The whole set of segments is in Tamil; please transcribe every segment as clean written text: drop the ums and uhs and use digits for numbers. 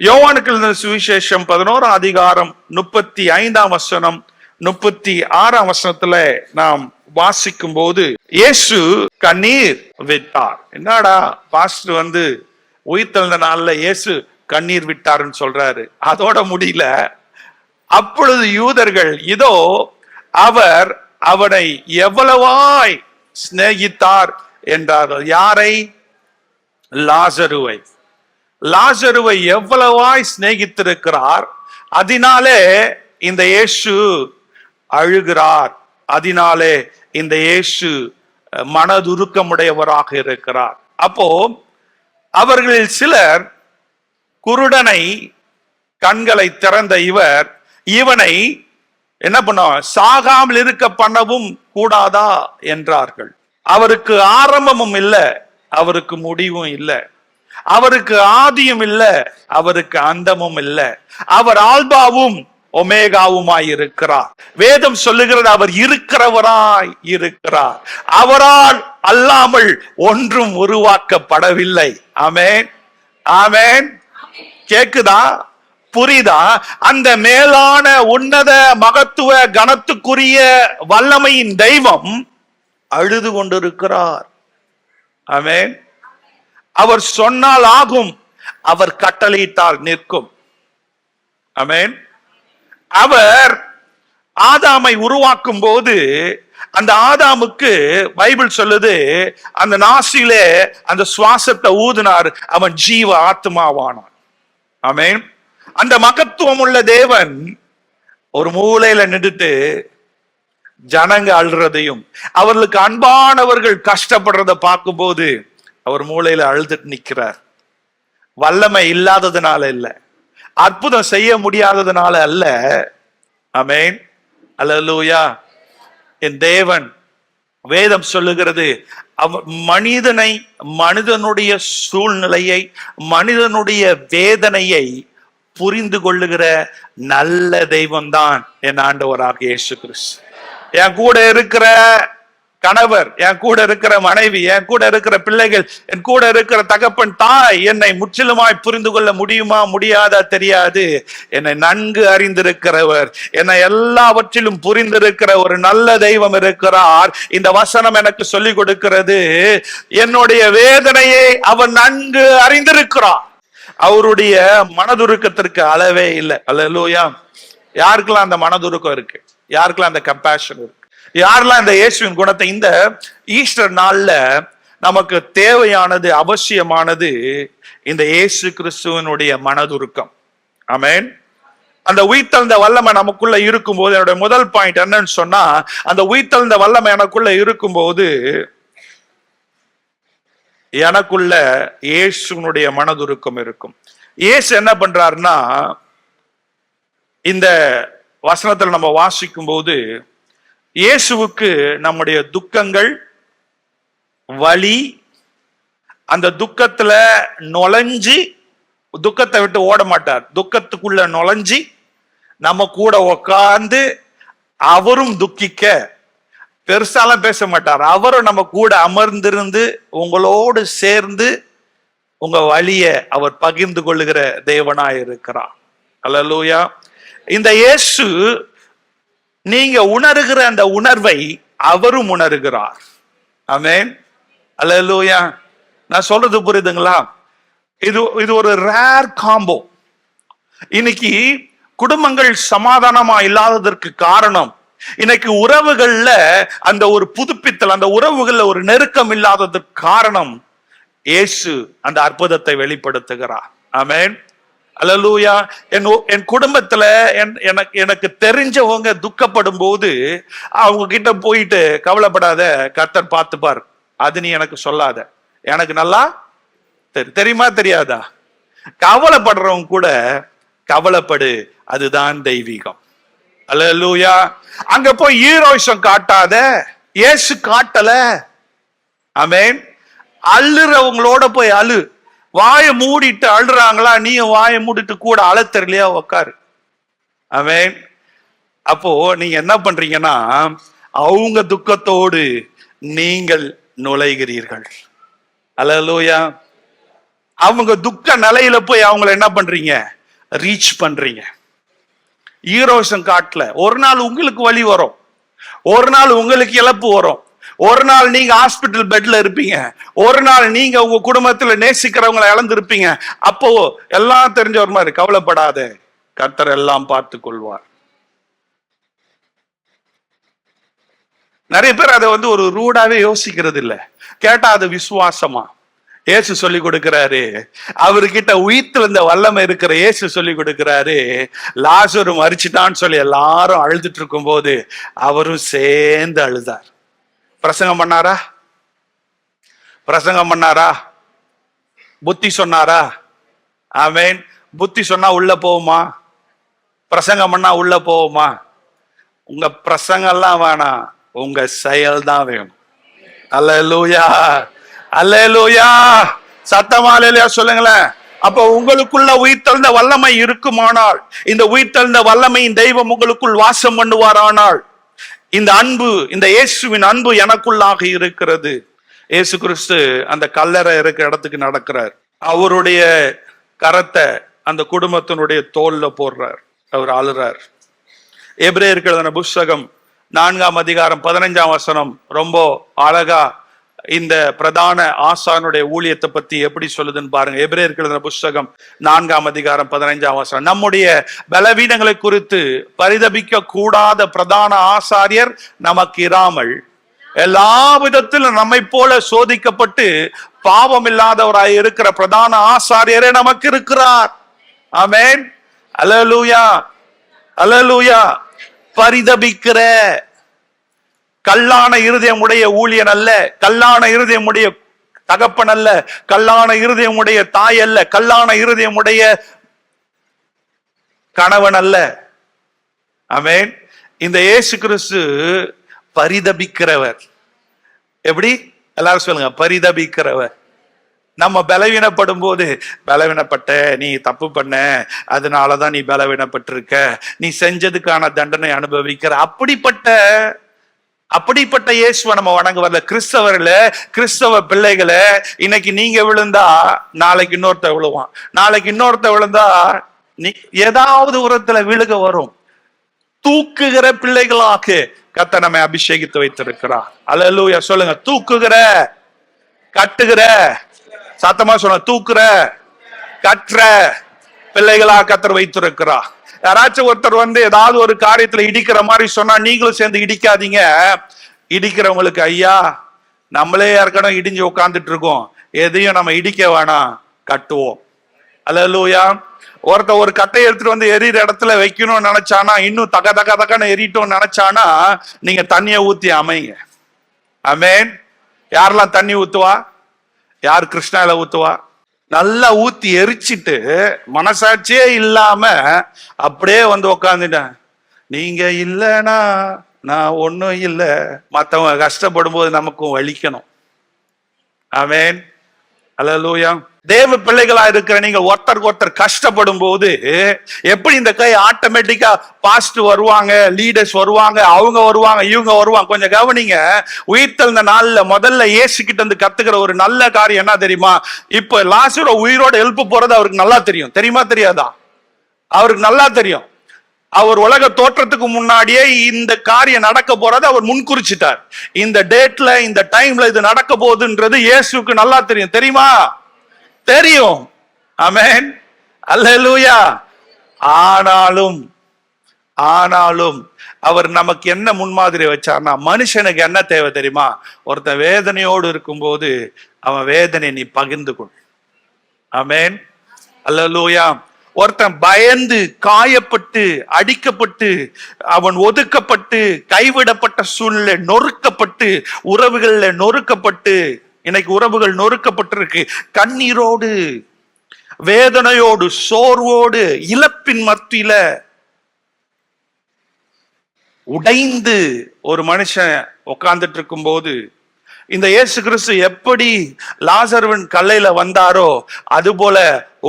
யோவானுக்கு எழுதின சுவிசேஷம் 11ஆம் அதிகாரம் 35ஆம் வசனம் 36ஆம் வசனத்துல நாம் வாசிக்கும் போது இயேசு கண்ணீர் விட்டார். என்னடா பாஸ்டர் உயிர்த்தெழுந்த நாள்ல இயேசு கண்ணீர் விட்டாருன்னு சொல்றாரு. அதோட முடியல. அப்பொழுது யூதர்கள் இதோ அவர் அவனை எவ்வளவாய் சிநேகித்தார் என்றார்கள். யாரை? லாசருவை. லாசருவை எவ்வளவாய் சிநேகித்திருக்கிறார். அதனாலே இந்த இயேசு அழுகிறார். அதனாலே இந்த இயேசு மனதுருக்கமுடையவராக இருக்கிறார். அப்போ அவர்களில் சிலர் குருடனை கண்களை திறந்த இவனை என்ன பண்ண சாகாமல் இருக்க பண்ணவும் கூடாதா என்றார்கள். அவருக்கு ஆரம்பமும் இல்லை, அவருக்கு முடிவும் இல்லை, அவருக்கு ஆதியும் இல்லை, அவருக்கு அந்தமும் இல்லை. அவர் ஆல்பாவும் ஒமேகாவுமாய் இருக்கிறார். வேதம் சொல்லுகிறது அவர் இருக்கிறவராய் இருக்கிறார். அவரால் அல்லாமல் ஒன்றும் உருவாக்கப்படவில்லை. ஆமென், ஆமென். கேக்குதா? புரியுதா? அந்த மேலான உன்னத மகத்துவ கனத்துக்குரிய வல்லமையின் தெய்வம் அழுது கொண்டிருக்கிறார். ஆமென். அவர் சொன்னால் ஆகும், அவர் கட்டளையிட்டால் நிற்கும். ஆமென். அவர் ஆதாமை உருவாக்கும் போது அந்த ஆதாமுக்கு பைபிள் சொல்லுது, அந்த நாசியிலே அந்த சுவாசத்தை ஊதினார், அவன் ஜீவ ஆத்மாவானான். ஆமென். அந்த மகத்துவம் உள்ள தேவன் ஒரு மூலையில நின்றுட்டு ஜனங்க அழுறதையும் அவர்களுக்கு அன்பானவர்கள் கஷ்டப்படுறத பார்க்கும் போது அவர் மூலையில அழுதுட்டு நிற்கிறார். வல்லமை இல்லாததுனால இல்ல, அற்புதம் செய்ய முடியாததுனால அல்ல. ஆமென், அல்லேலூயா. என் தேவன், வேதம் சொல்லுகிறது, அவர் மனிதனுடைய சூழ்நிலையை, மனிதனுடைய வேதனையை புரிந்து கொள்ளுகிற நல்ல தெய்வம் தான் என் ஆண்டவராக இயேசு கிறிஸ்து. என் கூட இருக்கிற கணவர், என் கூட இருக்கிற மனைவி, என் கூட இருக்கிற பிள்ளைகள், என் கூட இருக்கிற தகப்பன் தாய் என்னை முற்றிலுமாய் புரிந்து கொள்ள முடியுமா முடியாதா தெரியாது. என்னை நன்கு அறிந்திருக்கிறவர், என்னை எல்லாவற்றிலும் புரிந்திருக்கிற ஒரு நல்ல தெய்வம் இருக்கிறார். இந்த வசனம் எனக்கு சொல்லிக் கொடுக்கிறது, என்னுடைய வேதனையை அவர் நன்கு அறிந்திருக்கிறார். அவருடைய மனதுருக்கத்திற்கு அளவே இல்லை. அல்லேலூயா. யாருக்கெல்லாம் அந்த மனதுருக்கம் இருக்கு? யாருக்கெல்லாம் அந்த கம்பேஷன் இருக்கு? யாரெல்லாம் இந்த இயேசுவின் குணத்தை இந்த ஈஸ்டர் நாள்ல நமக்கு தேவையானது, அவசியமானது இந்த இயேசு கிறிஸ்துவனுடைய மனதுருக்கம். ஆமென். அந்த உயிர்த்தெழுந்த வல்லமை நமக்குள்ள இருக்கும்போது, என்னுடைய முதல் பாயிண்ட் என்னன்னு சொன்னா, அந்த உயிர்த்தெழுந்த வல்லமை எனக்குள்ள இருக்கும்போது எனக்குள்ள இயேசுனுடைய மனதுருக்கம் இருக்கும். இயேசு என்ன பண்றாருன்னா, இந்த வசனத்தில் நம்ம வாசிக்கும் போது இயேசுவுக்கு நம்முடைய துக்கங்கள், வலி, அந்த துக்கத்துல நுழைஞ்சி, துக்கத்தை விட்டு ஓட மாட்டார், துக்கத்துக்குள்ள நுழைஞ்சி நம்ம கூட உக்காந்து அவரும் துக்கிக்க பெருசாலாம் பேச மாட்டார். அவரும் நம்ம கூட அமர்ந்திருந்து உங்களோடு சேர்ந்து உங்க வலிய அவர் பகிர்ந்து கொள்ளுகிற தேவனாய் இருக்கிறார். அல்லேலூயா. இந்த இயேசு நீங்க உணர்கிற அந்த உணர்வை அவரும் உணர்கிறார். ஆமென், அல்லேலூயா. நான் சொல்றது புரியுதுங்களா? இது ஒரு ரேர் காம்போ. இன்னைக்கு குடும்பங்கள் சமாதானமா இல்லாததற்கு காரணம், இன்னைக்கு உறவுகள்ல அந்த ஒரு புதுப்பித்தல், அந்த உறவுகள்ல ஒரு நெருக்கம் இல்லாததற்கு காரணம் இயேசு அந்த அற்புதத்தை வெளிப்படுத்துகிறார். ஆமென், அல்லேலூயா. என் குடும்பத்துல எனக்கு தெரிஞ்சவங்க துக்கப்படும் போது அவங்க கிட்ட போயிட்டு, கவலைப்படாத, கர்த்தர் பார்த்துப்பார், அது நீ எனக்கு சொல்லாத, எனக்கு நல்லா தெரியுமா தெரியாதா? கவலைப்படுறவங்க கூட கவலைப்படு, அதுதான் தெய்வீகம். அல்லேலூயா. அங்க போய் ஹீரோயிசம் காட்டாத, இயேசு காட்டல. ஆமென். அழுறவங்களோட போய் அழு. வாயை மூடிட்டு அழுறாங்களா, நீயும் வாயை மூடிட்டு கூட அழ தெரியலையா, உக்காரு. ஆமென். அப்போ நீங்க என்ன பண்றீங்கன்னா, அவங்க துக்கத்தோடு நீங்கள் நுழைகிறீர்கள். அல்லேலூயா. அவங்க துக்க நிலையில போய் அவங்கள என்ன பண்றீங்க? ரீச் பண்றீங்க. ஈரோசம் காட்டல ஒரு நாள் உங்களுக்கு வலி வரும், ஒரு நாள் உங்களுக்கு இழப்பு வரும், ஒரு நாள் நீங்க ஹாஸ்பிட்டல் பெட்ல இருப்பீங்க, ஒரு நாள் நீங்க உங்க குடும்பத்துல நேசிக்கிறவங்களை இழந்திருப்பீங்க. அப்போ எல்லாம் தெரிஞ்சவர் மாதிரி கவலைப்படாத, கர்த்தர் எல்லாம் பார்த்து கொள்வார். நிறைய பேர் அதை ஒரு ரூடாவே யோசிக்கிறது இல்ல. கேட்டா அது விசுவாசமா? இயேசு சொல்லி கொடுக்கிறாரு, அவர்கிட்ட உயிர்த்தெழுந்த வல்லமை இருக்கிற இயேசு சொல்லி கொடுக்கிறாரு, லாசரு மரிச்சிட்டான்னு சொல்லி எல்லாரும் அழுதுட்டு இருக்கும் போது அவரும் சேர்ந்து அழுதார். பிரசங்கம் பண்ணாரா? பிரசங்கம் பண்ணாரா? புத்தி சொன்னாரா? ஆமென். புத்தி சொன்னா உள்ள போகுமா? பிரசங்கம் பண்ணா உள்ள போகுமா? உங்க பிரசங்கம் எல்லாம் வேணாம், உங்க செயல் தான் வேணும். அல்லேலூயா, அல்லேலூயா. சத்தமா அல்லேலூயா சொல்லுங்களேன். அப்போ உங்களுக்குள்ள உயிர்த்தெழுந்த வல்லமை இருக்குமானால், இந்த உயிர்த்தெழுந்த வல்லமையின் தெய்வம் உங்களுக்குள் வாசம் பண்ணுவாரானால், இந்த அன்பு, இந்த இயேசுவின் அன்பு எனக்குள்ளாக இருக்கிறது. இயேசு கிறிஸ்து அந்த கல்லறை இருக்கிற இடத்துக்கு நடக்கிறார். அவருடைய கரத்தை அந்த குடும்பத்தினுடைய தோல்ல போடுறார். அவர் ஆளுறார். எபிரேயருக்கு எழுதின புஸ்தகம் 4ஆம் அதிகாரம் 15ஆம் வசனம் ரொம்ப அழகா இந்த பிரதான ஆசானுடைய ஊழியத்தை பத்தி எப்படி சொல்லுதுன்னு பாருங்க. எபிரேயருக்கு எழுதின புஸ்தகம் 4ஆம் அதிகாரம் 15ஆம் வசனம். நம்முடைய பலவீனங்களை குறித்து பரிதபிக்க கூடாத பிரதான ஆசாரியர் நமக்கு இராமல் எல்லா விதத்திலும் நம்மை போல சோதிக்கப்பட்டு பாவம் இல்லாதவராய் இருக்கிற பிரதான ஆசாரியரே நமக்கு இருக்கிறார். ஆமென். அல்லேலூயா, அல்லேலூயா. பரிதபிக்கிற கல்லான இருதயமுடைய ஊழியன் அல்ல, கல்லான இருதயமுடைய தகப்பன் அல்ல, கல்லான இருதயமுடைய தாய் அல்ல, கல்லான இருதயமுடைய கணவன் அல்ல. ஆமென். இந்த இயேசு கிறிஸ்து பரிதபிக்கிறவர். எப்படி? எல்லாரும் சொல்லுங்க, பரிதபிக்கிறவர். நம்ம பலவீனப்படும் போது, பலவீனப்பட்ட, நீ தப்பு பண்ண, அதனாலதான் நீ பலவீனப்பட்டிருக்க, நீ செஞ்சதுக்கான தண்டனை அனுபவிக்கிற, அப்படிப்பட்ட இயேசுவை நம்ம வணங்க வரல. கிறிஸ்தவ பிள்ளைகளை இன்னைக்கு நீங்க விழுந்தா நாளைக்கு இன்னொருத்த விழுவான், நாளைக்கு இன்னொருத்த விழுந்தா நீ ஏதாவது உரத்துல விழுக வரும். தூக்குகிற பிள்ளைகளாக கர்த்தர் நம்மை அபிஷேகித்து வைத்திருக்கிறார். அல்லேலூயா சொல்லுங்க. தூக்குகிற, கட்டுகிற, சத்தமா சொல்லுங்க, தூக்குற, கட்டுற பிள்ளைகளா கர்த்தர் வைத்திருக்கிறார். யாராச்சும் ஒருத்தர் ஏதாவது ஒரு காரியத்துல இடிக்கிற மாதிரி சொன்னா நீங்களும் சேர்ந்து இடிக்காதீங்க. இடிக்கிறவங்களுக்கு, ஐயா நம்மளே யாருக்கணும் இடிஞ்சு உட்கார்ந்துட்டு இருக்கோம், எதையும் நம்ம இடிக்க வேணாம், கட்டுவோம். அல்லேலூயா. ஒருத்த ஒரு கட்டையை எடுத்துட்டு எரியிற இடத்துல வைக்கணும்னு நினைச்சானா, இன்னும் தக தக தகன்னு எரிட்டோம்னு நினைச்சானா, நீங்க தண்ணிய ஊத்தி அமைங்க. ஆமென். யாரெல்லாம் தண்ணி ஊத்துவா? யார் கிருஷ்ணால ஊத்துவா? நல்லா ஊத்தி எரிச்சிட்டு மனசாட்சியே இல்லாம அப்படியே உக்காந்துட்டேன். நீங்க இல்லைன்னா நான் ஒன்னும் இல்லை. மற்றவங்க கஷ்டப்படும் போது நமக்கும் வலிக்கணும். ஆமென். அல்லேலூயா. தேவ பிள்ளைகளா இருக்கிற நீங்க ஒருத்தருக்கு ஒருத்தர் கஷ்டப்படும் போது எப்படி இந்த கை ஆட்டோமேட்டிக்கா பாஸ்ட் வருவாங்க, லீடர்ஸ் வருவாங்க, அவங்க வருவாங்க, இவங்க வருவாங்க. கொஞ்சம் கவனிங்க. உயிர்த்தெழுந்த நாள்ல முதல்ல இயேசு கிட்ட இருந்து கத்துக்கிற ஒரு நல்ல காரியம் என்ன தெரியுமா? இப்ப லாசரு உயிரோட எழுப்ப போறது அவருக்கு நல்லா தெரியும். தெரியுமா தெரியாதா? அவருக்கு நல்லா தெரியும். அவர் உலக தோற்றத்துக்கு முன்னாடியே இந்த காரியம் நடக்க போறதை அவர் முன்குறிச்சிட்டார். இந்த டேட்ல, இந்த டைம்ல இது நடக்க போகுதுன்றது இயேசுக்கு நல்லா தெரியும். தெரியுமா? தெரியும். ஆமென். அல்லேலூயா. ஆனாலும் அவர் நமக்கு என்ன முன்மாதிரி வச்சார்னா, மனுஷனுக்கு என்ன தேவை தெரியுமா? ஒருத்தன் வேதனையோடு இருக்கும்போது அவன் வேதனை நீ பகிர்ந்து கொள். ஆமென். அல்லேலூயா. ஒருத்தன் பயந்து, காயப்பட்டு, அடிக்கப்பட்டு, அவன் ஒதுக்கப்பட்டு, கைவிடப்பட்ட சூழ்நிலை, நொறுக்கப்பட்டு, உறவுகள்ல நொறுக்கப்பட்டு, இன்னைக்கு உறவுகள் நொறுக்கப்பட்டிருக்கு, கண்ணீரோடு, வேதனையோடு, சோர்வோடு, இழப்பின் மத்தியில உடைந்து ஒரு மனுஷன் உட்கார்ந்துட்டு இருக்கும் போது, இந்த இயேசு கிறிஸ்து எப்படி லாசருவின் கல்லையில வந்தாரோ அது போல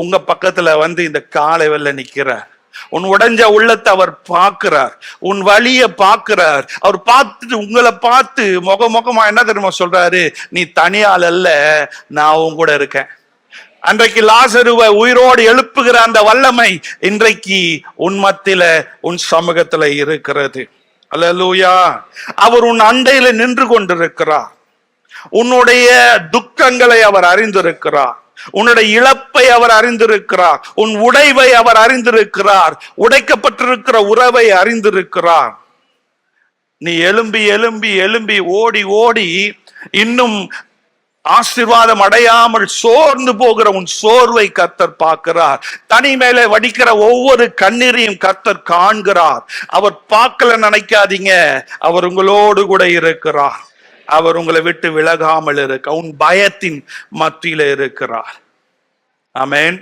உங்க பக்கத்துல இந்த காலை வெள்ள நிக்கிறார். உன் உடைஞ்ச உள்ளத்தை அவர் பார்க்கிறார், உன் வலிய பார்க்கிறார். அவர் பார்த்துட்டு உங்களை பார்த்து முகமா என்ன தெரியுமா சொல்றாரு? நீ தனியால் அல்ல, நான் உன் கூட இருக்கேன். அன்றைக்கு லாசருவை உயிரோடு எழுப்புகிற அந்த வல்லமை இன்றைக்கு உன் மத்தியில உன் சமூகத்துல இருக்கிறது. அல்லேலூயா. அவர் உன் அண்டையில நின்று கொண்டிருக்கிறார். உன்னுடைய துக்கங்களை அவர் அறிந்திருக்கிறார். உன்னுடைய இழப்பை அவர் அறிந்திருக்கிறார். உன் உடைவை அவர் அறிந்திருக்கிறார். உடைக்கப்பட்டிருக்கிற உறவை அறிந்திருக்கிறார். நீ எழும்பி எழும்பி எழும்பி ஓடி ஓடி இன்னும் ஆசீர்வாதம் அடையாமல் சோர்ந்து போகிற உன் சோர்வை கர்த்தர் பார்க்கிறார். தனிமையில வடிக்கிற ஒவ்வொரு கண்ணீரையும் கர்த்தர் காண்கிறார். அவர் பார்க்கல நினைக்காதீங்க, அவர் உங்களோடு கூட இருக்கிறார். அவர் உங்களை விட்டு விலகாமல் இருக்க உன் பயத்தின் மத்தியில இருக்கிறார். ஆமென்.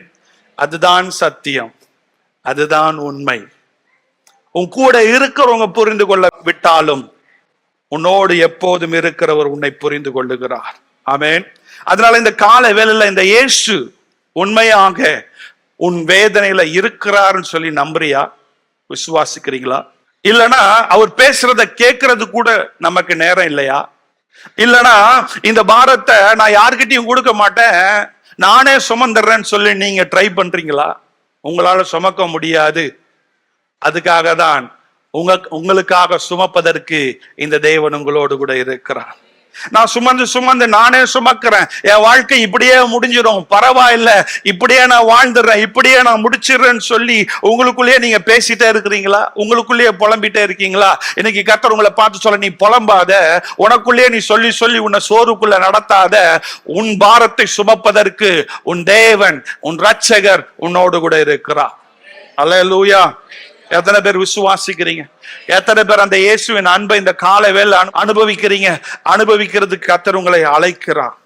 அதுதான் சத்தியம், அதுதான் உண்மை. உன் கூட இருக்கிறவங்க புரிந்து கொள்ள விட்டாலும் உன்னோடு எப்போதும் இருக்கிறவர் உன்னை புரிந்து கொள்ளுகிறார். ஆமென். அதனால இந்த கால வேளையில இந்த இயேசு உண்மையாக உன் வேதனையில இருக்கிறார்னு சொல்லி நம்புறியா? விசுவாசிக்கிறீங்களா? இல்லனா அவர் பேசுறத கேட்கறது கூட நமக்கு நேரம் இல்லையா? இல்லனா இந்த பாரத்தை நான் யாருக்கிட்டையும் கொடுக்க மாட்டேன், நானே சுமந்துடுறேன்னு சொல்லி நீங்க ட்ரை பண்றீங்களா? உங்களால சுமக்க முடியாது. அதுக்காக தான் உங்களுக்காக சுமப்பதற்கு இந்த தேவன் உங்களோடு கூட இருக்கிறார். நான் சுமந்து சுமந்து நானே சுமக்கிறேன், என் வாழ்க்கை இப்படியே முடிஞ்சிடும், பரவாயில்ல, இப்படியே நான் வாழ்ந்துடுறேன், இப்படியே நான் முடிச்சிடுறேன்னு சொல்லி உங்களுக்குள்ளேயே நீங்க பேசிட்டே இருக்கிறீங்களா? உங்களுக்குள்ளேயே புலம்பிட்டே இருக்கீங்களா? இன்னைக்கு கர்த்தர் உங்களை பார்த்து சொல்ல, நீ புலம்பாத, உனக்குள்ளேயே நீ சொல்லி சொல்லி உன்னை சோறுக்குள்ள நடத்தாத. உன் பாரத்தை சுமப்பதற்கு உன் தேவன், உன் இரட்சகர் உன்னோடு கூட இருக்கிறார். அல்லேலூயா. எத்தனை பேர் விசுவாசிக்கிறீங்க? எத்தனை பேர் அந்த இயேசுவின் அன்பை இந்த காலை வேளை அனுபவிக்கிறீங்க? அனுபவிக்கிறதுக்கு கர்த்தர் உங்களை அழைக்கிறார்.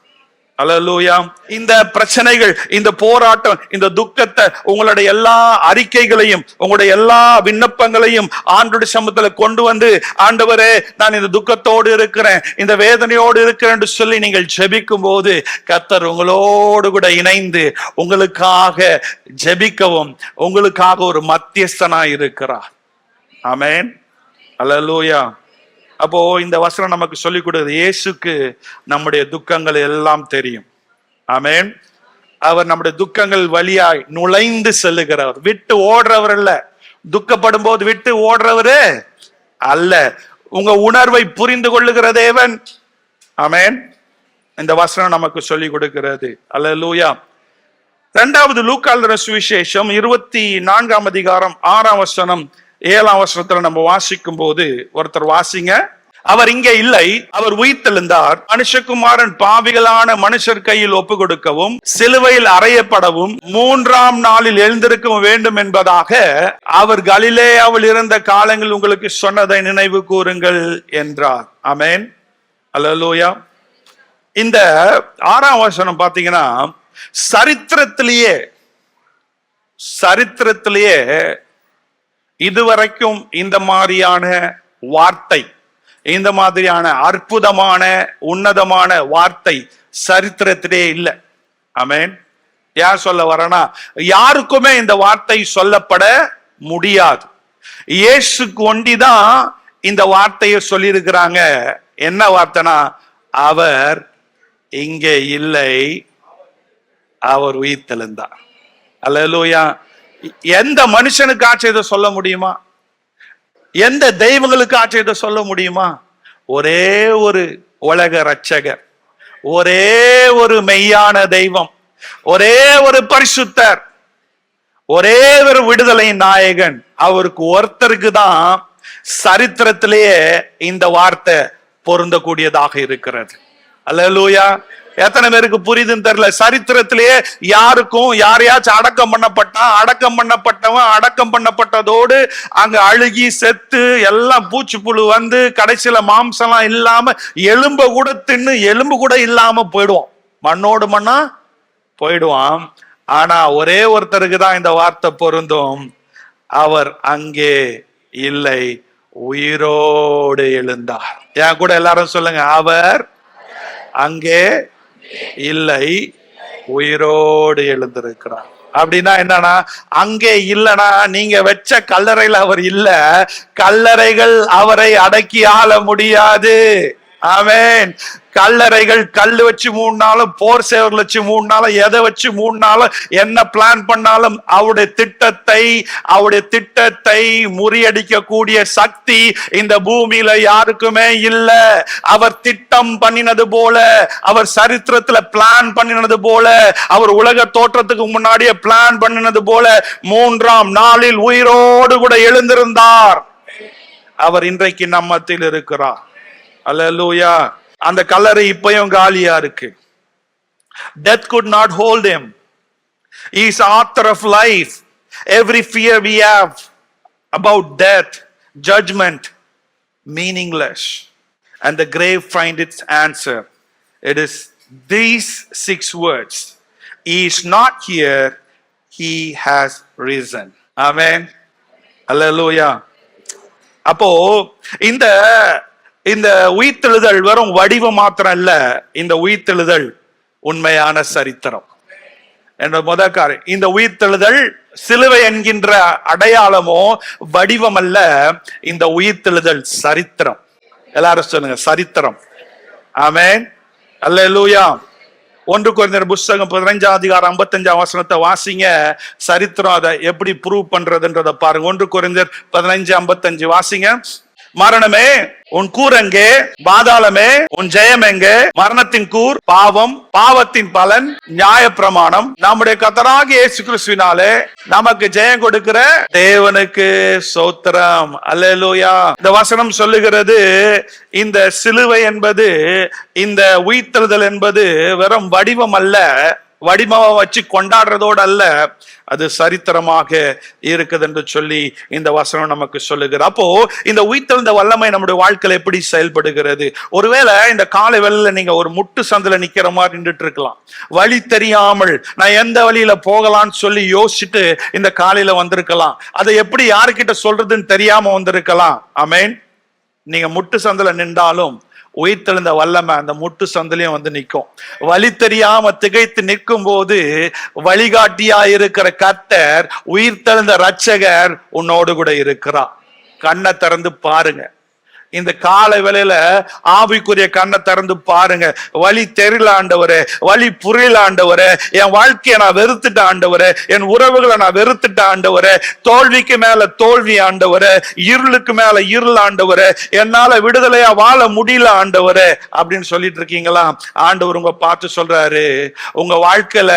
அல்லேலூயா. இந்த பிரச்சனைகள், இந்த போராட்டம், இந்த துக்கத்தை, உங்களுடைய எல்லா அறிக்கைகளையும், உங்களுடைய எல்லா விண்ணப்பங்களையும் ஆண்டவருடைய சமூகத்துல கொண்டு வந்து, ஆண்டவரே நான் இந்த துக்கத்தோடு இருக்கிறேன், இந்த வேதனையோடு இருக்கிறேன் என்று சொல்லி நீங்கள் ஜெபிக்கும் போது கர்த்தர் உங்களோடு கூட இணைந்து உங்களுக்காக ஜெபிக்கவும் உங்களுக்காக ஒரு மத்தியஸ்தனாய் இருக்கிறார். ஆமென். அல்லேலூயா. அப்போ இந்த வசனம் நமக்கு சொல்லிக் கொடுக்குது, இயேசுக்கு நம்முடைய துக்கங்கள் எல்லாம் தெரியும். ஆமென். அவர் நம்முடைய துக்கங்கள் வழியாய் நுழைந்து செல்லுகிறவர், விட்டு ஓடுறவர் அல்ல. துக்கப்படும் போது விட்டு ஓடுறவரு அல்ல, உங்க உணர்வை புரிந்து கொள்ளுகிற தேவன். ஆமென். இந்த வசனம் நமக்கு சொல்லிக் கொடுக்கிறது. அல்லேலூயா. இரண்டாவது லூக்கா எழுதின சுவிசேஷம் 24ஆம் அதிகாரம் 6ஆம் வசனம் 7ஆம் வசனத்துல நம்ம வாசிக்கும் போது, ஒருத்தர் வாசிங்க. அவர் இங்கே இல்லை, அவர் உயிர்த்தெழுந்தார். மனுஷகுமாரன் பாவிகளான மனுஷர் கையில் ஒப்பு கொடுக்கவும் சிலுவையில் அறையப்படவும் 3ஆம் நாளில் எழுந்திருக்க வேண்டும் என்பதாக அவர் கலிலேயாவில் இருந்த காலங்கள் உங்களுக்கு சொன்னதை நினைவு கூறுங்கள் என்றார். ஆமென். அல்லேலூயா. இந்த 6ஆம் வசனம் பாத்தீங்கன்னா சரித்திரத்திலேயே இதுவரைக்கும் இந்த மாதிரியான வார்த்தை, இந்த மாதிரியான அற்புதமான உன்னதமான வார்த்தை சரித்திரத்திலே இல்லை. ஆமென். யார் சொல்ல வரனா, யாருக்குமே இந்த வார்த்தை சொல்லப்பட முடியாது. இயேசுக்கு ஒண்டிதான் இந்த வார்த்தையை சொல்லி இருக்கிறாங்க. என்ன வார்த்தைனா, அவர் இங்கே இல்லை, அவர் உயிர்த்தெழுந்தார். அல்லேலூயா. எந்த மனுஷனுக்காச்சும் இதை சொல்ல முடியுமா? எந்த தெய்வங்களுக்காச்சும் இதை சொல்ல முடியுமா? ஒரே ஒரு உலக இரட்சகர், ஒரே ஒரு மெய்யான தெய்வம், ஒரே ஒரு பரிசுத்தர், ஒரே ஒரு விடுதலை நாயகன், அவருக்கு ஒருத்தருக்கு தான் சரித்திரத்திலேயே இந்த வார்த்தை பொருந்தக்கூடியதாக இருக்கிறது. அல்லேலூயா. எத்தனை பேருக்கு புரியுதுன்னு தெரியல. சரித்திரத்திலேயே யாருக்கும் யாரையாச்சும் அடக்கம் பண்ணப்பட்டவன் அடக்கம் பண்ணப்பட்டதோடு அங்க அழுகி செத்து எல்லாம் பூச்சி புழு வந்து கடைசியில மாம்சம்லாம் இல்லாம எலும்பு கூட தின்னு எலும்பு கூட இல்லாம போயிடுவான், மண்ணோடு மண்ணா போயிடுவான். ஆனா ஒரே ஒருத்தருக்கு தான் இந்த வார்த்தை பொருந்தும், அவர் அங்கே இல்லை, உயிரோடு எழுந்தார். என் கூட எல்லாரும் சொல்லுங்க, அவர் அங்கே இல்லை, உயிரோடு எழுந்திருக்கிறார். அப்படின்னா என்னன்னா, அங்கே இல்லைன்னா நீங்க வச்ச கல்லறையில் அவர் இல்ல, கல்லறைகள் அவரை அடக்கி ஆள முடியாது. ஆமென். கல்லறைகள் கல்லு வச்சு மூடினாலும், போர் சேவர்கள் வச்சு மூடினாலும், எதை வச்சு மூடினாலும், என்ன பிளான் பண்ணாலும் அவருடைய திட்டத்தை முறியடிக்க கூடிய சக்தி இந்த பூமியில யாருக்குமே இல்ல. அவர் திட்டம் பண்ணினது போல, அவர் சரித்திரத்துல பிளான் பண்ணினது போல, அவர் உலக தோற்றத்துக்கு முன்னாடியே பிளான் பண்ணினது போல 3ஆம் நாளில் உயிரோடு கூட எழுந்திருந்தார். அவர் இன்றைக்கு நம்ம மத்தியில் இருக்கிறார். அல்லேலூயா. அந்த கல்லறை இப்பயும் காலியா இருக்கு. Death could not hold him. He is author of life. Every fear we have about death, judgment, meaningless, and the grave find its answer. It is these 6 words: He is not here, He has risen. Amen. Hallelujah. அப்போ இந்த உயிர்த்தெழுதல் வெறும் வடிவம் மாத்திரம் இல்ல, இந்த உயிர்த்தெழுதல் உண்மையான சரித்திரம் என்ற முதற்காரர். இந்த உயிர்த்தெழுதல் சிலுவை என்கின்ற அடையாளமோ வடிவம் அல்ல, இந்த உயிர்த்தெழுதல் சரித்திரம். எல்லாரும் சொல்லுங்க, சரித்திரம். ஆமென். அல்லேலூயா. 1 கொரிந்தியர் புத்தகம் 15ஆம் அதிகாரம் 55ஆம் வசனத்தை வாசிங்க. சரித்திரம் அதை எப்படி ப்ரூவ் பண்றதுன்றத பாருங்க. 1 கொரிந்தியர் 15:55 வாசிங்க. மரணமே உன் கூர் எங்கே? பாதாளமே உன் ஜெயம் எங்கே? மரணத்தின் கூர் பாவம், பாவத்தின் பலன் நியாயப்பிரமாணம். நம்முடைய கர்த்தராகிய இயேசு கிறிஸ்துவினாலே நமக்கு ஜெயம் கொடுக்கிற தேவனுக்கு ஸ்தோத்திரம். அல்லேலூயா. இந்த வசனம் சொல்லுகிறது, இந்த சிலுவை என்பது, இந்த உயிர்த்தெழுதல் என்பது வெறும் வடிவம் அல்ல, வடிவமா வச்சு கொண்டாடுறதோடு அல்ல, அது சரித்திரமாக இருக்குது என்று சொல்லி இந்த வசனம் நமக்கு சொல்லுகிறது. அப்போ இந்த உயிர்த்தெழுந்த வல்லமை நம்முடைய வாழ்க்கையில எப்படி செயல்படுகிறது? ஒருவேளை இந்த காலை வேளையில நீங்க ஒரு முட்டு சந்தில நிக்கிற மாதிரி நின்றுட்டு இருக்கலாம். வழி தெரியாமல் நான் எந்த வழியில போகலான்னு சொல்லி யோசிச்சுட்டு இந்த காலையில வந்திருக்கலாம். அதை எப்படி யாருக்கிட்ட சொல்றதுன்னு தெரியாம வந்திருக்கலாம். ஆமென். நீங்க முட்டு சந்தில நின்றாலும் உயிர்த்தெழுந்த வல்லமை அந்த முட்டு சந்திலையும் வந்து நிற்கும். வழி தெரியாம திகைத்து நிற்கும் போது வழிகாட்டியா இருக்கிற கர்த்தர், உயிர்த்தெழுந்த இரட்சகர் உன்னோடு கூட இருக்கிறார். கண்ணை திறந்து பாருங்க. இந்த காலை வேளையில ஆவிக்குரிய கண்ணை திறந்து பாருங்க. வழி தெரியல ஆண்டவரே, வழி புரியல ஆண்டவரே, என் வாழ்க்கையை நான் வெறுத்துட்ட ஆண்டவரே, என் உறவுகளை நான் வெறுத்துட்ட ஆண்டவரே, தோல்விக்கு மேல தோல்வி ஆண்டவரே, இருளுக்கு மேல இருள் ஆண்டவரே, என்னால விடுதலையா வாழ முடியல ஆண்டவரே அப்படின்னு சொல்லிட்டு இருக்கீங்களா? ஆண்டவர் உங்க பார்த்து சொல்றாரு, உங்க வாழ்க்கையில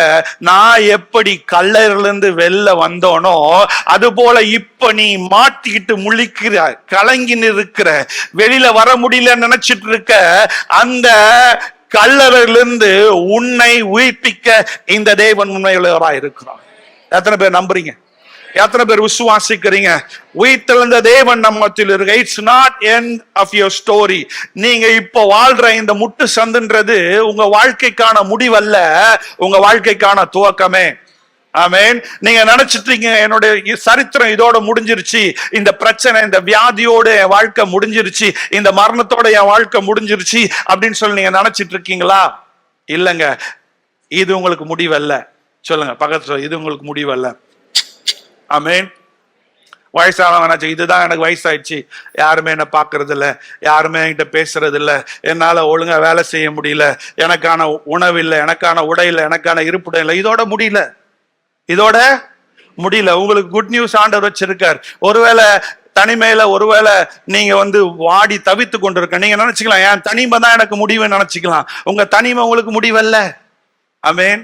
நான் எப்படி கல்லறையிலிருந்து வெளில வந்தோனோ அது போல இப்ப நீ மாட்டிக்கிட்டு முழிக்கிற, கலங்கி இருக்கிற, வெளியில வர முடியல நினைச்சிட்டு இருக்க அந்த கல்லறையிலிருந்து உன்னை உயிர்ப்பிக்க இந்த தேவன் உண்மையுள்ளவராய் இருக்கிறார். எத்தனை பேர் நம்புறீங்க? எத்தனை பேர் விசுவாசிக்கிறீங்க? உயிர்த்தெழுந்த தேவன் நம்மத்தில் இருக்கு. It's not end of your story. நீங்க இப்ப வாழ்ற இந்த முட்டு சந்துன்றது உங்க வாழ்க்கைக்கான முடிவல்ல, உங்க வாழ்க்கைக்கான துவக்கமே. ஆமென். நீங்க நினைச்சிட்டீங்க என்னுடைய சரித்திரம் இதோட முடிஞ்சிருச்சு, இந்த பிரச்சனை, இந்த வியாதியோட என் வாழ்க்கை முடிஞ்சிருச்சு, இந்த மரணத்தோட என் வாழ்க்கை முடிஞ்சிருச்சு அப்படின்னு சொல்லி நீங்க நினைச்சிட்டு இருக்கீங்களா? இல்லங்க, இது உங்களுக்கு முடிவல்ல. சொல்லுங்க பக்கத்துல, இது உங்களுக்கு முடிவல்ல. ஆமென். வயசானவனாச்சு, இதுதான் எனக்கு வயசாயிடுச்சு, யாருமே என்ன பாக்குறது இல்ல, யாருமே என்கிட்ட பேசுறது இல்ல, என்னால ஒழுங்கா வேலை செய்ய முடியல, எனக்கான உணவு இல்லை, எனக்கான உடை இல்லை, எனக்கான இருப்பிடம் இல்லை, இதோட முடியல, இதோட முடியல. உங்களுக்கு குட் நியூஸ் ஆண்டவர் வச்சிருக்கார். ஒருவேளை தனிமையில ஒருவேளை நீங்க வாடி தவித்து கொண்டிருக்க, நீங்க நினைச்சுக்கலாம் என் தனிமை தான் எனக்கு முடிவுன்னு நினைச்சுக்கலாம். உங்க தனிமை உங்களுக்கு முடிவல்ல. ஆமென்.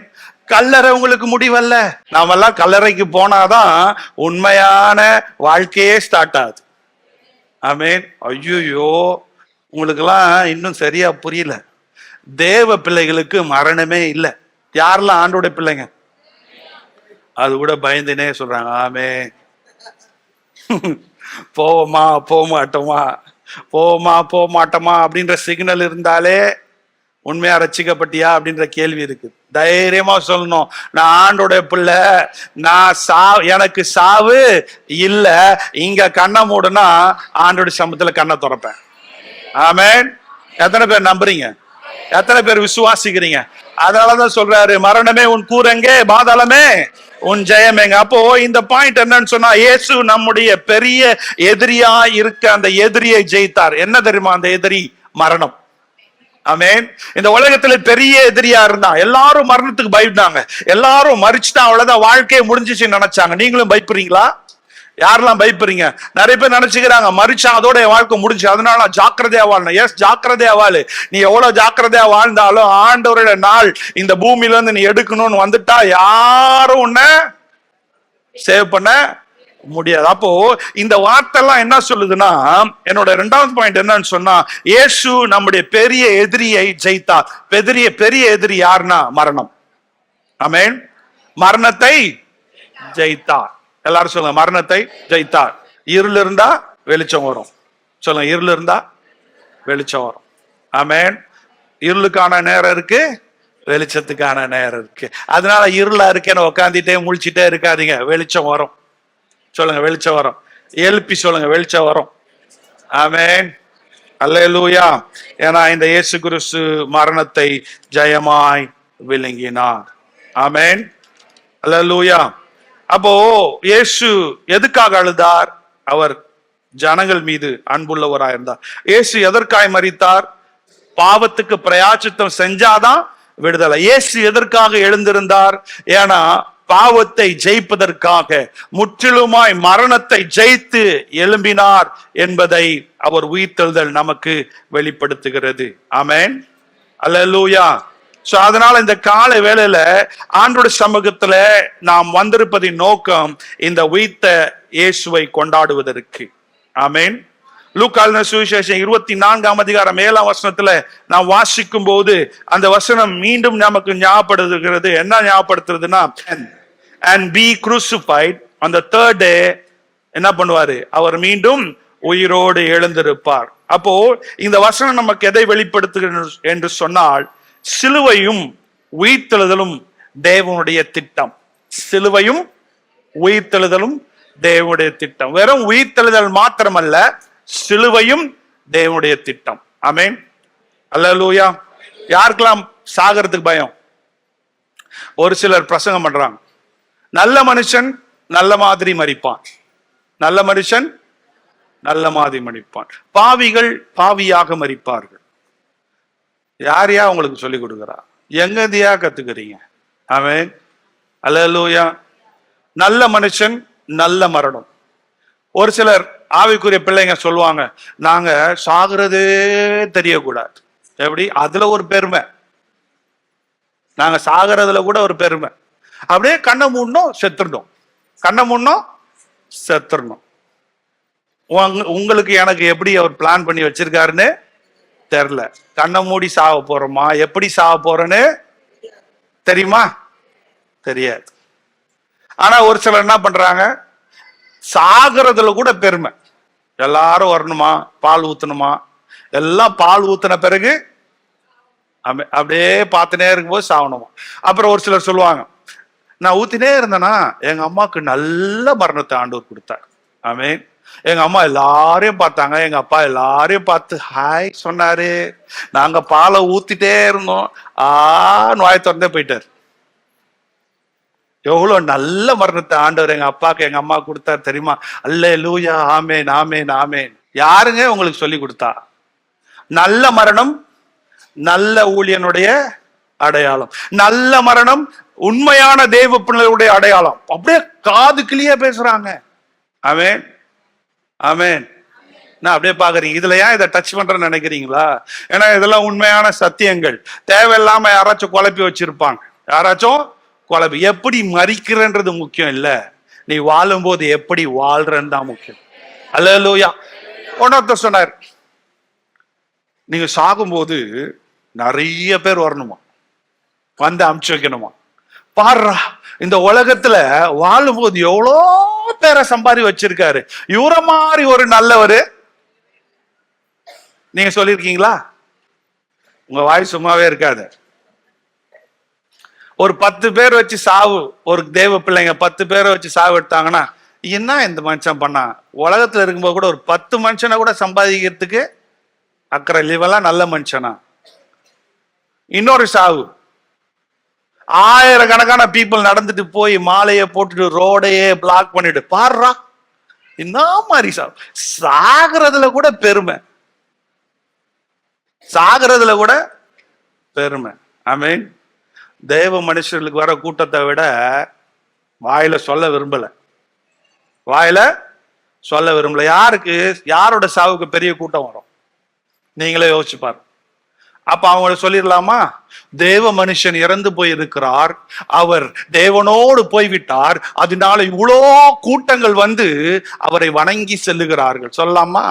கல்லறை உங்களுக்கு முடிவல்ல. நாமெல்லாம் கல்லறைக்கு போனாதான் உண்மையான வாழ்க்கையே ஸ்டார்ட் ஆகுது. ஆமென். ஐயோ, உங்களுக்கெல்லாம் இன்னும் சரியா புரியல. தேவ பிள்ளைகளுக்கு மரணமே இல்லை. யாரெல்லாம் ஆண்டோட பிள்ளைங்க அது கூட பயந்துனே சொல்றாங்க. ஆமே, போவோமா போக மாட்டோமா, போவோமா போக மாட்டோமா அப்படின்ற சிக்னல் இருந்தாலே உண்மையா ரட்சிக்கப்பட்டியா அப்படின்ற கேள்வி இருக்கு. தைரியமா சொல்லணும், நான் ஆண்டோட பிள்ளை, நான் எனக்கு சாவு இல்ல. இங்க கண்ணை மூடுனா ஆண்டோட சமத்துல கண்ணை திறப்பேன். ஆமென். எத்தனை பேர் நம்புறீங்க? எத்தனை பேர் விசுவாசிக்கிறீங்க? அதனாலதான் சொல்றாரு, மரணமே உன் கூரங்கே, பாதாளமே உன் ஜெயமேங்க. அப்போ இந்த பாயிண்ட் என்னன்னு சொன்னா, இயேசு நம்முடைய பெரிய எதிரியா இருக்க அந்த எதிரியை ஜெயித்தார். என்ன தெரியுமா அந்த எதிரி? மரணம். ஆமென். இந்த உலகத்துல பெரிய எதிரியா இருந்தான். எல்லாரும் மரணத்துக்கு பயந்தாங்க. எல்லாரும் மரிச்சுட்டா அவ்வளவுதான், வாழ்க்கையை முடிஞ்சிச்சுன்னு நினைச்சாங்க. நீங்களும் பயப்படுறீங்களா? யாரெல்லாம் பயப்படுறீங்க? நிறைய பேர் நினைச்சுக்கிறாங்க மரிச்சா அதோட என் வாழ்க்கை முடிஞ்சு, அதனால நான் ஜாக்கிரதையா வாழணும். எஸ், ஜாக்கிரதையா வாழு. நீ எவ்வளவு ஜாக்கிரதையா வாழ்ந்தாலும் ஆண்டவரோட நாள் இந்த பூமியில இருந்து நீ எடுக்கணும்னு வந்துட்டா யாரும் உன்னை சேவ் பண்ண முடியாது. அப்போ இந்த வார்த்தை எல்லாம் என்ன சொல்லுதுன்னா, என்னோட 2வது பாயிண்ட் என்னன்னு சொன்னா, இயேசு நம்முடைய பெரிய எதிரியை ஜெயித்தார். பெரிய எதிரி யாருன்னா மரணம். ஆமென். மரணத்தை ஜெயித்தார். எல்லாரும் சொல்லுங்க, மரணத்தை ஜெயித்தார். இருள் இருந்தா வெளிச்சம் வரும். சொல்லுங்க, இருள் இருந்தா வெளிச்சம் வரும். ஆமென். இருளுக்கான நேரம் இருக்கு, வெளிச்சத்துக்கான நேரம் இருக்கு. அதனால இருளா இருக்கேன்னு உட்காந்துட்டே முழிச்சிட்டே இருக்காதீங்க, வெளிச்சம் வரும். சொல்லுங்க, வெளிச்சம் வரும். எழுப்பி சொல்லுங்க, வெளிச்சம் வரும். ஆமென். அல்லேலூயா. ஏன்னா இந்த இயேசு கிறிஸ்து மரணத்தை ஜெயமாய் விழுங்கினார். ஆமென். அல்லேலூயா. அப்போ இயேசு எதுக்காக அழுதார்? அவர் ஜனங்கள் மீது அன்புள்ளவராய் இருந்தார். இயேசு எதற்காய் மரித்தார்? பாவத்துக்கு பிரயாச்சித்தம் செஞ்சாதான் விடுதலை. இயேசு எதற்காக எழுந்திருந்தார்? ஏன்னா பாவத்தை ஜெயிப்பதற்காக, முற்றிலுமாய் மரணத்தை ஜெயித்து எழும்பினார் என்பதை அவர் உயிர்த்தெழுதல் நமக்கு வெளிப்படுத்துகிறது. ஆமென். அல்லேலூயா. சோ அதனால இந்த காலை வேளையில ஆண்டவருடைய சமூகத்துல நாம் வந்திருப்பதின் நோக்கம் இந்த உயிர்த்த இயேசுவை கொண்டாடுவதற்கு. ஆமென். லூக்கான சுவிசேஷம் 24ஆம் அதிகாரம் 7ஆம் வசனத்துல நாம் வாசிக்கும் போது அந்த வசனம் மீண்டும் நமக்கு ஞாபகப்படுத்துகிறது. என்ன ஞாபகப்படுத்துறதுன்னா, and be crucified on the third day, என்ன பண்ணுவாரு? அவர் மீண்டும் உயிரோடு எழுந்திருப்பார். அப்போ இந்த வசனம் நமக்கு எதை வெளிப்படுத்துகிறது என்று சொன்னால், சிலுவையும் உயிர்த்தெழுதலும் தேவனுடைய திட்டம். சிலுவையும் உயிர்த்தெழுதலும் தேவனுடைய திட்டம். வெறும் உயிர்த்தெழுதல் மாத்திரமல்ல, சிலுவையும் தேவனுடைய திட்டம். ஆமென். அல்லேலூயா. யாருக்கெல்லாம் சாகிறதுக்கு பயம்? ஒரு சிலர் பிரசங்கம் பண்றாங்க, நல்ல மனுஷன் நல்ல மாதிரி மரிப்பான், நல்ல மனுஷன் நல்ல மாதிரி மரிப்பான், பாவிகள் பாவியாக மரிப்பார்கள். யாரையா உங்களுக்கு சொல்லி கொடுக்குறா? எங்கதியா கத்துக்கிறீங்க? ஆமென். அல்லேலூயா. நல்ல மனுஷன் நல்ல மரணம். ஒரு சிலர் ஆவிக்குரிய பிள்ளைங்க சொல்லுவாங்க, நாங்க சாகிறதே தெரியக்கூடாது. எப்படி? அதுல ஒரு பெருமை, நாங்க சாகிறதுல கூட ஒரு பெருமை. அப்படியே கண்ணை மூடணும் செத்துடணும், கண்ணை மூடணும் செத்துடணும். உங்களுக்கு எனக்கு எப்படி அவர் பிளான் பண்ணி வச்சிருக்காருன்னு தெரியல. கண்ணை மூடி சாக போறோமா, எப்படி சாக போறோன்னு தெரியுமா? தெரியாது. ஆனா ஒரு சிலர் என்ன பண்றாங்க, சாகிறதுல கூட பெருமை. எல்லாரும் வரணுமா, பால் ஊத்தணுமா, எல்லாம் பால் ஊத்தின பிறகு அப்படியே பார்த்துனே இருக்கும்போது சாகணுமா. அப்புறம் ஒரு சிலர் சொல்லுவாங்க, நான் ஊத்தினே இருந்தேன்னா எங்க அம்மாவுக்கு நல்ல மரணத்தை ஆண்டவர் கொடுத்தார். ஆமென். எங்க அம்மா எல்லாரையும் பார்த்தாங்க, எங்க அப்பா எல்லாரையும் பார்த்து ஹாய் சொன்னாரு, நாங்க பாலை ஊத்திட்டே இருந்தோம், வாயை திறந்தே போயிட்டாரு. எவ்வளவு நல்ல மரணத்தை ஆண்டவர் எங்க அப்பாக்கு எங்க அம்மா கொடுத்தாரு தெரியுமா? அல்லேலூயா. ஆமென், ஆமென், ஆமென். யாருங்க உங்களுக்கு சொல்லி கொடுத்தா? நல்ல மரணம் நல்ல ஊழியனுடைய அடையாளம். நல்ல மரணம் உண்மையான தேவ பிள்ளைகளுடைய அடையாளம். அப்படியே காது கிளியா பேசுறாங்க. ஆமென், ஆமென். நான் அப்படியே பாக்குறீங்க, இதுல ஏன் இதை டச் பண்றேன்னு நினைக்கிறீங்களா? ஏன்னா இதெல்லாம் உண்மையான சத்தியங்கள். தேவையில்லாம யாராச்சும் குழப்பி வச்சிருப்பாங்க, யாராச்சும் குழப்பி. எப்படி மரிக்கிறன்றது முக்கியம் இல்ல, நீ வாழும் போது எப்படி வாழ்றன்னு தான் முக்கியம். அல்லேலூயா. ஒன்னொருத்தர் சொன்னார், நீங்க சாகும்போது நிறைய பேர் வரணுமா, வந்து அமுச்சு வைக்கணுமா. பாடுறா, இந்த உலகத்துல வாழும்போது எவ்வளோ பேரை சம்பாதி வச்சிருக்காரு, இவர மாதிரி ஒரு நல்லவரு நீங்க சொல்லிருக்கீங்களா? உங்க வாய் சும்மாவே இருக்காது. ஒரு 10 பேர் வச்சு சாவு, ஒரு தேவ பிள்ளைங்க 10 பேரை வச்சு சாவு எடுத்தாங்கன்னா, என்ன இந்த மனுஷன் பண்ணா? உலகத்துல இருக்கும்போது கூட ஒரு 10 மனுஷனை கூட சம்பாதிக்கிறதுக்கு அக்கறை இல்லைவெல்லாம் நல்ல மனுஷனா? இன்னொரு சாவு, ஆயிரக்கணக்கான பீப்புள் நடந்துட்டு போய் மாலையை போட்டுட்டு ரோடையே பிளாக் பண்ணிட்டு, பாடுறா என்ன மாதிரி சாவு. சாகிறதுல கூட பெருமை, சாகிறதுல கூட பெருமை. ஆமென். தேவ மனுஷர்களுக்கு வர கூட்டத்தை விட வாயில சொல்ல விரும்பல, வாயில சொல்ல விரும்பல. யாரோட சாவுக்கு பெரிய கூட்டம் வரும்? நீங்களே யோசிச்சு பாரு. அப்ப அவங்கள சொல்லிடலாமா? தேவ மனுஷன் இறந்து போயிருக்கிறார், அவர் தேவனோடு போய்விட்டார், அதனால இவ்வளோ கூட்டங்கள் வந்து அவரை வணங்கி செல்லுகிறார்கள் சொல்லலாமா?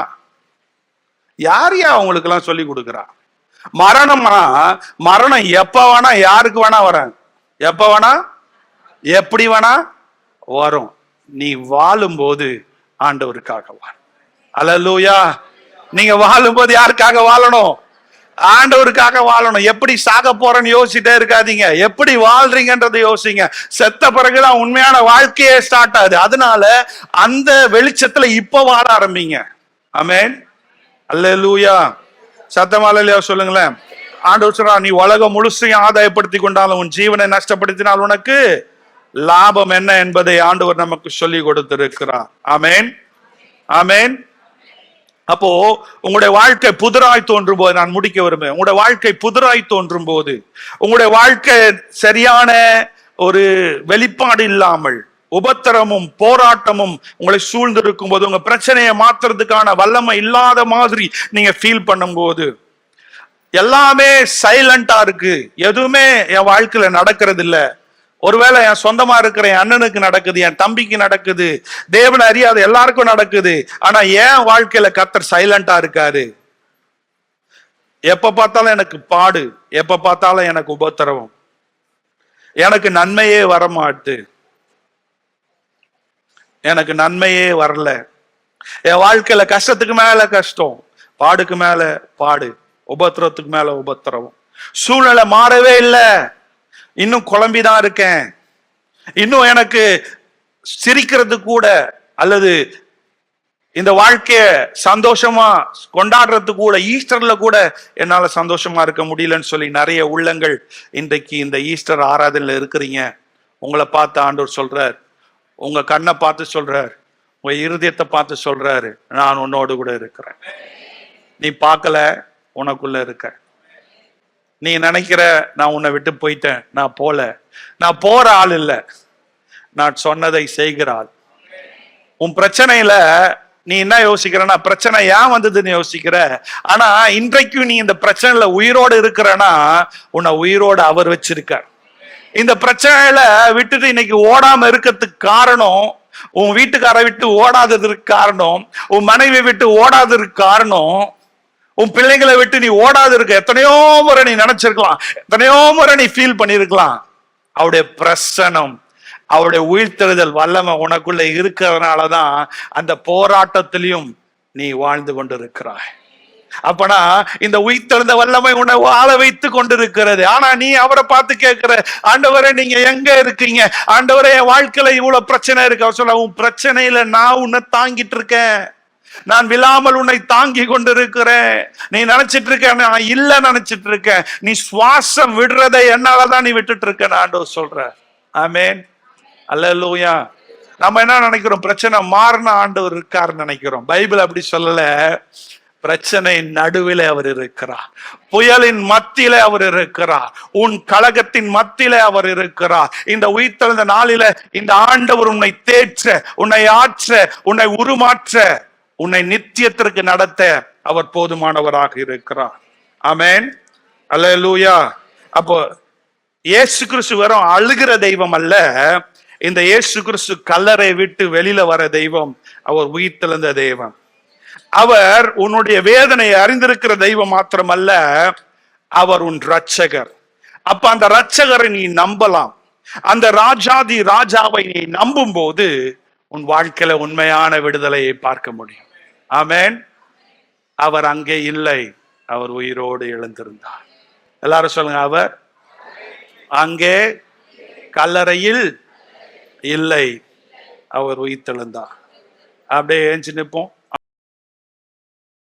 யார் அவங்களுக்கு எல்லாம் சொல்லி கொடுக்கிறா? மரணம்னா மரணம் எப்ப வேணா யாருக்கு வேணா வர, எப்ப வேணா எப்படி வேணா வரும். நீ வாழும்போது ஆண்டவருக்காக வாழ். அல்லேலூயா. நீங்க வாழும்போது யாருக்காக வாழணும்? ஆண்டவருக்காக வாழணும். எப்படி சாக போறேன்னு யோசிச்சுட்டே இருக்காதீங்க, எப்படி வாழ்றீங்கன்றதை யோசிங்க. செத்த பிறகுதான் உண்மையான வாழ்க்கையே ஸ்டார்ட் ஆகுது. அதனால அந்த வெளிச்சத்துல இப்ப வாழ ஆரம்பிங்க. ஆமென். அல்லேலூயா. சத்தமா அல்லேலூயா சொல்லுங்களேன். ஆண்டவர் சொல்றா, நீ உலகம் முழுசையும் ஆதாயப்படுத்தி கொண்டாலும் உன் ஜீவனை நஷ்டப்படுத்தினால் உனக்கு லாபம் என்ன என்பதை ஆண்டவர் நமக்கு சொல்லி கொடுத்திருக்கிறார். ஆமென். ஆமென். அப்போ உங்களுடைய வாழ்க்கை புதிராய் தோன்றும் போது, நான் முடிக்க விரும்புகிறேன், உங்களுடைய வாழ்க்கை புதிராய் தோன்றும் போது, உங்களுடைய வாழ்க்கை சரியான ஒரு வெளிப்பாடு இல்லாமல் உபத்திரமும் போராட்டமும் உங்களை சூழ்ந்திருக்கும் போது, உங்க பிரச்சனையை மாத்துறதுக்கான வல்லமை இல்லாத மாதிரி நீங்க ஃபீல் பண்ணும் போது, எல்லாமே சைலண்டா இருக்கு, எதுவுமே என் வாழ்க்கையில நடக்கிறது இல்ல, ஒருவேளை என் சொந்தமா இருக்கிற என் அண்ணனுக்கு நடக்குது, என் தம்பிக்கு நடக்குது, தேவனை அறியாத எல்லாருக்கும் நடக்குது, ஆனா என் வாழ்க்கையில கர்த்தர் சைலண்டா இருக்காரு, எப்ப பார்த்தாலும் எனக்கு பாடு, எப்ப பார்த்தாலும் எனக்கு உபத்திரவம், எனக்கு நன்மையே வரமாட்டு, எனக்கு நன்மையே வரல, என் வாழ்க்கையில கஷ்டத்துக்கு மேல கஷ்டம், பாடுக்கு மேல பாடு, உபத்திரத்துக்கு மேல உபத்திரவம், சூழ்நிலை மாறவே இல்லை, இன்னும் குழம்பிதான் இருக்கேன், இன்னும் எனக்கு சிரிக்கிறது கூட அல்லது இந்த வாழ்க்கைய சந்தோஷமா கொண்டாடுறது கூட, ஈஸ்டர்ல கூட என்னால சந்தோஷமா இருக்க முடியலன்னு சொல்லி நிறைய உள்ளங்கள் இன்றைக்கு இந்த ஈஸ்டர் ஆராதனையில இருக்கிறீங்க. உங்களை பார்த்து ஆண்டவர் சொல்றார், உங்க கண்ணை பார்த்து சொல்றார், உங்க இருதயத்தை பார்த்து சொல்றாரு, நான் உன்னோடு கூட இருக்கிறேன். நீ பார்க்கல, உனக்குள்ள இருக்க. நீ நினைக்கிற நான் உன்னை விட்டு போயிட்டேன், நான் போல, நான் போற ஆள் இல்ல, நான் சொன்னதை செய்கிற ஆள். உன் பிரச்சனையில நீ என்ன யோசிக்கிறனா, பிரச்சனை ஏன் வந்ததுன்னு யோசிக்கிற, ஆனா இன்றைக்கும் நீ இந்த பிரச்சனையில உயிரோடு இருக்கிறனா, உன்னை உயிரோடு அவர் வச்சிருக்கார். இந்த பிரச்சனையில விட்டுட்டு இன்னைக்கு ஓடாம இருக்கிறதுக்கு காரணம், உன் வீட்டுக்காரை விட்டு ஓடாததற்கு காரணம், உன் மனைவி விட்டு ஓடாததற்கு காரணம், உன் பிள்ளைங்களை விட்டு நீ ஓடாது இருக்க. எத்தனையோ முறை நீ நினைச்சிருக்கலாம், எத்தனையோ முறை நீ ஃபீல் பண்ணிருக்கலாம். அவருடைய பிரசனம், அவருடைய உயிர்த்தெழுதல் வல்லமை உனக்குள்ள இருக்கிறதுனாலதான் அந்த போராட்டத்திலையும் நீ வாழ்ந்து கொண்டிருக்கிறாய். அப்பனா இந்த உயிர்த்தெழுந்த வல்லமை உன்னை வாழ வைத்து கொண்டிருக்கிறது. ஆனா நீ அவரை பார்த்து கேட்கிற, ஆண்டவரே நீங்க எங்க இருக்கீங்க, ஆண்டவரே என் வாழ்க்கையில இவ்வளவு பிரச்சனை இருக்கு. அவர் சொல்ல, உன் பிரச்சனையில நான் உன்னை தாங்கிட்டு இருக்கேன், நான் விழாமல் உன்னை தாங்கி கொண்டிருக்கிறேன். நீ நினைச்சிட்டு இருக்க நான் இல்ல நினைச்சிட்டு இருக்கேன், நீ சுவாசம் விடுறதை என்னாலதான் நீ விட்டுட்டு இருக்க ஆண்டவர் சொல்ற. ஆமென். அல்லேலூயா. நம்ம என்ன நினைக்கிறோம், பிரச்சனை மாறின ஆண்டவர் இருக்காருன்னு நினைக்கிறோம். பைபிள் அப்படி சொல்லல. பிரச்சனை நடுவில் அவர் இருக்கிறார், புயலின் மத்தியில அவர் இருக்கிறார், உன் கலகத்தின் மத்தியில அவர் இருக்கிறார். இந்த உயிர்த்தெழுந்த நாளில இந்த ஆண்டவர் உன்னை தேற்ற, உன்னை ஆற்ற, உன்னை உருமாற்ற, உன்னை நித்தியத்திற்கு நடத்த அவர் போதுமானவராக இருக்கிறார். ஆமென். அல்லேலூயா. அப்போ இயேசு கிறிஸ்து வெறும் அழுகிற தெய்வம் அல்ல, இந்த இயேசு கிறிஸ்து கல்லறை விட்டு வெளியில வர தெய்வம், அவர் உயிர்த்தெழுந்த தெய்வம். அவர் உன்னுடைய வேதனையை அறிந்திருக்கிற தெய்வம் மாத்திரமல்ல, அவர் உன் ரட்சகர். அப்ப அந்த ரட்சகரை நீ நம்பலாம். அந்த ராஜாதி ராஜாவை நீ நம்பும் போது உன் வாழ்க்கையில உண்மையான விடுதலையை பார்க்க முடியும். ஆமென். அவர் அங்கே இல்லை, அவர் உயிரோடு எழுந்திருந்தார். எல்லாரும் சொல்லுங்க, அவர் அங்கே கல்லறையில் இல்லை, அவர் உயிர்த்தெழுந்தார். அப்படியே ஏஞ்சி நிற்போம்.